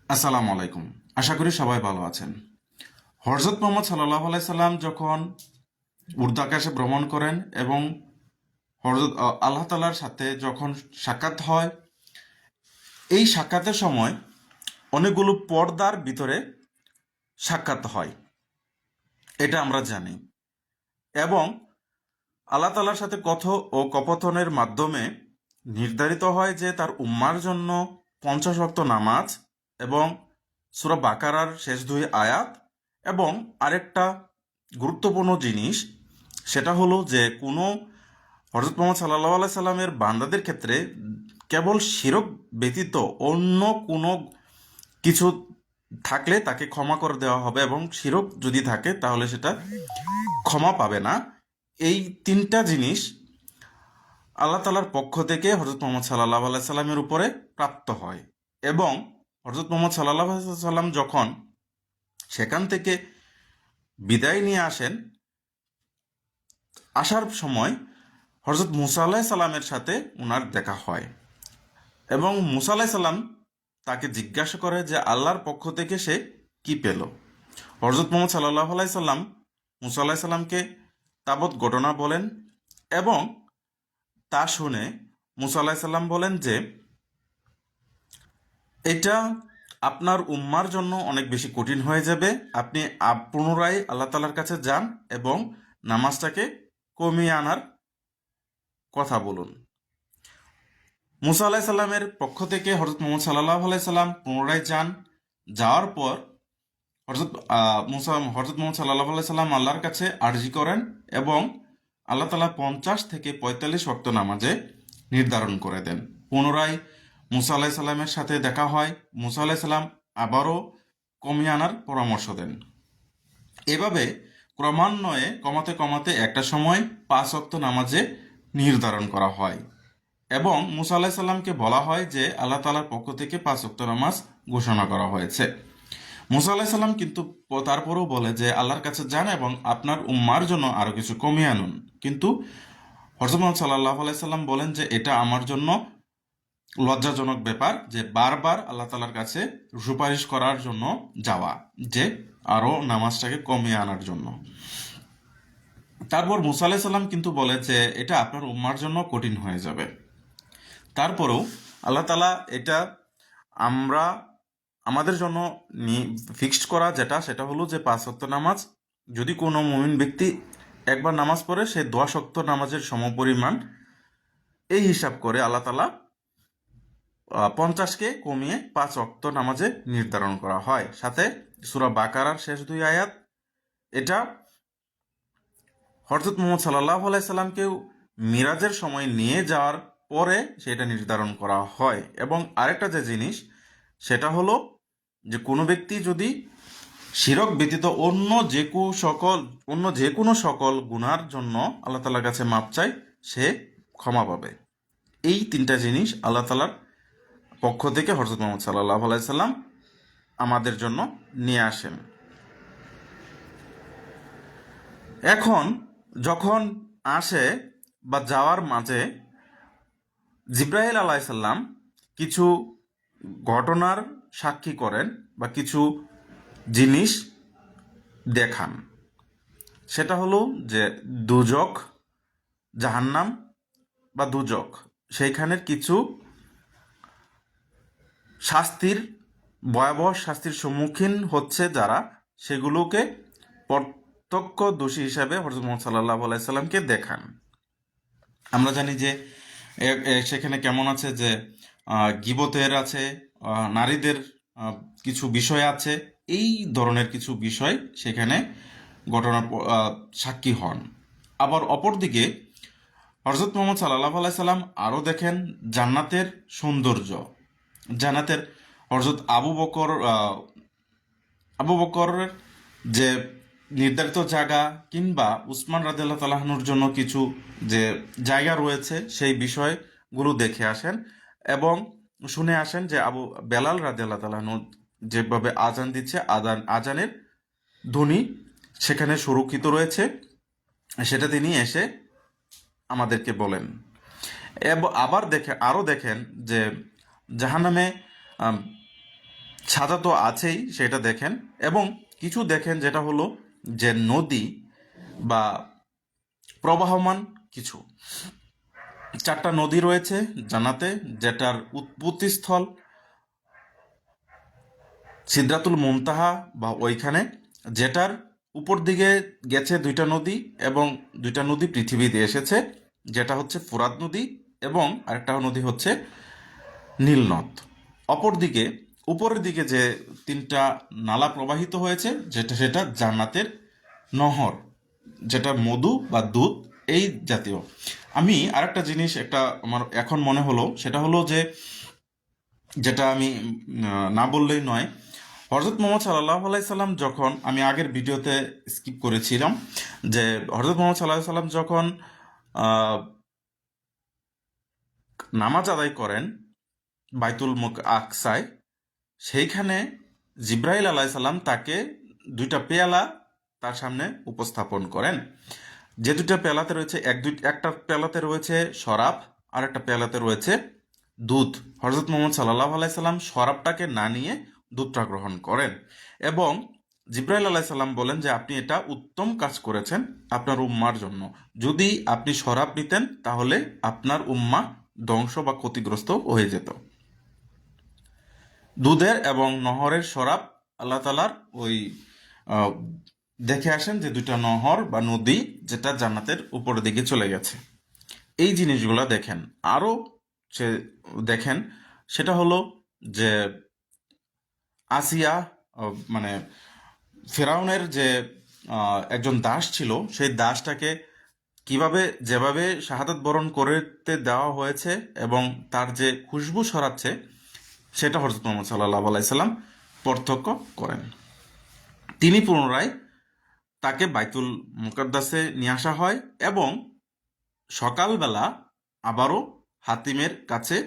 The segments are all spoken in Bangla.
আসসালামু আলাইকুম। আশা করি সবাই ভালো আছেন। হযরত মুহাম্মদ সাল্লাল্লাহু আলাইহি সাল্লাম যখন উর্ধ্বাকাশে ভ্রমণ করেন এবং হযরত আল্লাহ তাআলার সাথে যখন সাক্ষাৎ হয়, এই সাক্ষাতের সময় অনেকগুলো পর্দার ভিতরে সাক্ষাৎ হয়, এটা আমরা জানি। এবং আল্লাহ তাআলার সাথে কথ ও কপোথনের মাধ্যমে নির্ধারিত হয় যে তার উম্মার জন্য 50 ওয়াক্ত নামাজ এবং সূরা বাকারার শেষ 2 আয়াত এবং আরেকটা গুরুত্বপূর্ণ জিনিস, সেটা হলো যে কোনো হযরত মুহাম্মদ সাল্লাল্লাহু আলাইহি সাল্লামের বান্দাদের ক্ষেত্রে কেবল শিরক ব্যতীত অন্য কোনো কিছু থাকলে তাকে ক্ষমা করে দেওয়া হবে এবং শিরক যদি থাকে তাহলে সেটা ক্ষমা পাবে না। এই তিনটা জিনিস আল্লাহ তাআলার পক্ষ থেকে হযরত মুহাম্মদ সাল্লাল্লাহু আলাইহি সাল্লামের উপরে প্রাপ্ত হয়। এবং হযরত মুহাম্মদ সাল্লাল্লাহু আলাইহি সাল্লাম যখন সেখান থেকে বিদায় নিয়ে আসার সময় হযরত মুসা আলাইহিস সালামের সাথে উনার দেখা হয় এবং মুসা আলাইহিস সালাম তাকে জিজ্ঞাসা করে যে আল্লাহর পক্ষ থেকে সে কি পেল। হযরত মুহাম্মদ সাল্লাল্লাহু আলাইহি সাল্লাম মুসা আলাইহিস সালামকে তাবৎ ঘটনা বলেন এবং তা শুনে মুসা আলাইহিস সালাম বলেন যে এটা আপনার উম্মার জন্য অনেক বেশি কঠিন হয়ে যাবে। আপনি পুনরায় আল্লাহ তাআলার কাছে যান এবং নামাজটাকে কমিয়ে আনার কথা বলুন। মুসা আলাইহিস সালামের পক্ষ থেকে হযরত মুহাম্মদ সাল্লাল্লাহু আলাইহি সাল্লাম পুনরায় যাওয়ার পর হযরত মুহাম্মদ সাল্লাল্লাহু আলাইহি সাল্লাম আল্লাহর কাছে আরজি করেন এবং আল্লাহ তাআলা 50 থেকে 45 ওয়াক্ত নামাজে নির্ধারণ করে দেন। পুনরায় মুসা আলাইহিস সালামের সাথে দেখা হয়। মুসা আলাইহিস সালাম আবারও কমিয়ে আনার পরামর্শ দেন। এভাবে ক্রমান্বয়ে কমাতে কমাতে একটা সময় 5 ওয়াক্ত নামাজে নির্ধারণ করা হয় এবং মুসা আলাইহিস সালামকে বলা হয় যে আল্লাহ তাআলার পক্ষ থেকে 5 ওয়াক্ত নামাজ ঘোষণা করা হয়েছে। মুসা আলাইহিস সালাম কিন্তু তারপরেও বলে যে আল্লাহর কাছে যান এবং আপনার উম্মার জন্য আরো কিছু কমিয়ে আনুন। কিন্তু হযরত মুহাম্মদ সাল্লাল্লাহু আলাইহি সাল্লাম বলেন যে এটা আমার জন্য লজ্জাজনক ব্যাপার যে বারবার আল্লাহ তাআলার কাছে সুপারিশ করার জন্য যাওয়া, যে আরো নামাজটাকে কমিয়ে আনার জন্য। তারপর মুসা আলাইহিস সালাম কিন্তু বলে যে এটা আপনার উম্মার জন্য কঠিন হয়ে যাবে। তারপরেও আল্লাহ তাআলা এটা আমরা আমাদের জন্য ফিক্সড করা সেটা হলো যে 5 ওয়াক্ত নামাজ। যদি কোনো মুমিন ব্যক্তি একবার নামাজ পড়ে সে 10 ওয়াক্ত নামাজের সমপরিমাণ, এই হিসাব করে আল্লাহ তাআলা 50কে কমিয়ে 5 ওয়াক্ত নামাজে নির্ধারণ করা হয়। সাথে সূরা বাকারার শেষ 2 আয়াত, এটা হযরত মুহাম্মদ সাল্লাল্লাহু আলাইহি সাল্লামকেও মিরাজের সময় নিয়ে যাওয়ার পরে সেটা নির্ধারণ করা হয়। এবং আরেকটা যে জিনিস সেটা হলো যে কোনো ব্যক্তি যদি শিরক ব্যতীত অন্য যে কোনো সকল গুনার জন্য আল্লাহ তাআলার কাছে মাপ চায়, সে ক্ষমা পাবে। এই তিনটা জিনিস আল্লাহ তাআলার পক্ষ থেকে হযরত মুহাম্মদ সাল্লাল্লাহু আলাইহি সাল্লাম আমাদের জন্য নিয়ে আসেন। এখন যখন আসে বা যাওয়ার মাঝে জিব্রাইল আলাইহিস সালাম কিছু ঘটনার সাক্ষী করেন বা কিছু জিনিস দেখান। সেটা হলো যে দুজক, জাহান্নাম বা দুজক, সেইখানের কিছু ভয়াবহ শাস্তির সম্মুখীন হচ্ছে যারা, সেগুলোকে প্রত্যক্ষ দোষী হিসাবে হযরত মুহাম্মদ সাল্লাল্লাহু আলাইহি সাল্লামকে দেখান। আমরা জানি যে সেখানে কেমন আছে যে গীবতের আছে, নারীদের কিছু বিষয় আছে, এই ধরনের কিছু বিষয় সেখানে ঘটনার সাক্ষী হন। আবার অপরদিকে হযরত মুহাম্মদ সাল্লাল্লাহু আলাইহি সাল্লাম আরও দেখেন জান্নাতের সৌন্দর্য। জান্নাতের হযরত আবু বকরের যে নির্ধারিত জায়গা কিংবা উসমান রাদিয়াল্লাহু তাআলা আনহুর জন্য কিছু যে জায়গা রয়েছে, সেই বিষয়গুলো দেখে আসেন এবং শুনে আসেন যে বেলাল রাদিয়াল্লাহু তাআলা আনহু যেভাবে আজান দিচ্ছে, আজানের ধ্বনি সেখানে সুরক্ষিত রয়েছে, সেটা তিনি এসে আমাদেরকে বলেন। আবার আরও দেখেন যে জাহান্নামে ছাতা তো আছেই, সেটা দেখেন, এবং কিছু দেখেন যেটা হলো যে নদী বা প্রবাহমান কিছু 4টা নদী রয়েছে জান্নাতে, যেটার উৎপত্তিস্থল সিদরাতুল মুনতাহা বা ওইখানে, যেটার উপর দিকে গেছে 2টা নদী, এবং 2টা নদী পৃথিবীতে এসেছে, যেটা হচ্ছে ফুরাত নদী এবং আরেকটা নদী হচ্ছে নীলনদ। অপরদিকে উপরের দিকে যে 3টা নালা প্রবাহিত হয়েছে, সেটা জান্নাতের নহর, যেটা মধু বা দুধ এই জাতীয়। আমি আরেকটা জিনিস আমার এখন মনে হলো, সেটা হলো যে যেটা আমি না বললেই নয়। হজরত মোহাম্মদ সাল্লাহ আলাইসাল্লাম যখন, আমি আগের ভিডিওতে স্কিপ করেছিলাম, যে হজরত মোহাম্মদ সাল্লাহ সাল্লাম যখন নামাজ আদায় করেন বাইতুল আকসায়, সেইখানে জিব্রাইল আলাইসাল্লাম তাকে 2টা পেয়ালা তার সামনে উপস্থাপন করেন। যে 2টা পেয়ালাতে রয়েছে একটা পেয়ালাতে রয়েছে শরাব, আর একটা পেয়ালাতে রয়েছে দুধ। হজরত মোহাম্মদ সাল্লাহ আলাইসাল্লাম শরাবটাকে না নিয়ে দুধটা গ্রহণ করেন, এবং জিব্রাইল আলাইসাল্লাম বলেন যে আপনি এটা উত্তম কাজ করেছেন আপনার উম্মার জন্য। যদি আপনি শরাব নিতেন তাহলে আপনার উম্মা ধ্বংস বা ক্ষতিগ্রস্ত হয়ে যেত। দুধের এবং নহরের শরাব আল্লাহ তালার ওই আহ, দেখে আসেন যে 2টা নহর বা নদী যেটা জান্নাতের উপরের দিকে চলে গেছে। এই জিনিসগুলো দেখেন। আরও সে দেখেন, সেটা হলো যে আসিয়া, মানে ফেরাউনের যে একজন দাস ছিল, সেই দাসটাকে যেভাবে শাহাদাত বরণ করতে দেওয়া হয়েছে এবং তার যে খুশবু ছড়াচ্ছে, সেটা হযরত মুহাম্মদ সাল্লাল্লাহু আলাইহি সাল্লাম প্রত্যক্ষ করেন। তিনি পুনরায় তাকে বাইতুল মুকাদ্দাসে নিয়ে আসা হয়, এবং সকালবেলা আবারও হাতিমের কাছে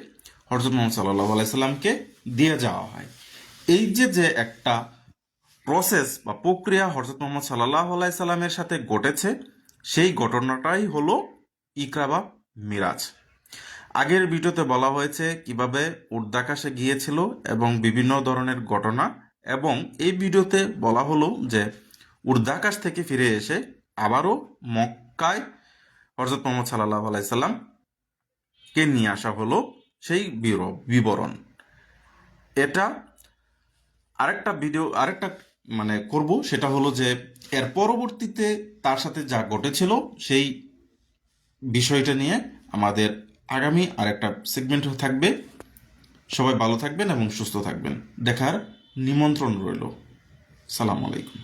হযরত মুহাম্মদ সাল্লাল্লাহু আলাইহি সাল্লামকে দিয়ে যাওয়া হয়। এই যে একটা প্রসেস বা প্রক্রিয়া হযরত মুহাম্মদ সাল্লাল্লাহু আলাইহি সাল্লামের সাথে ঘটেছে, সেই ঘটনাটাই হলো ইকরা বা মিরাজ। আগের ভিডিওতে বলা হয়েছে কিভাবে উর্দাকাশে গিয়েছিল এবং বিভিন্ন ধরনের ঘটনা, এবং এই ভিডিওতে বলা হলো যে উর্দাকাশ থেকে ফিরে এসে আবারও মক্কায় হযরত মুহাম্মদ সাল্লাল্লাহু আলাইহি সাল্লামকে নিয়ে আসা হলো, সেই বিবরণ। এটা আরেকটা মানে করব, সেটা হলো যে এর পরবর্তীতে তার সাথে যা ঘটেছিল সেই বিষয়টা নিয়ে আমাদের আগামী আরেকটা সেগমেন্ট থাকবে। সবাই ভালো থাকবেন এবং সুস্থ থাকবেন। দেখার নিমন্ত্রণ রইল। সালাম আলাইকুম।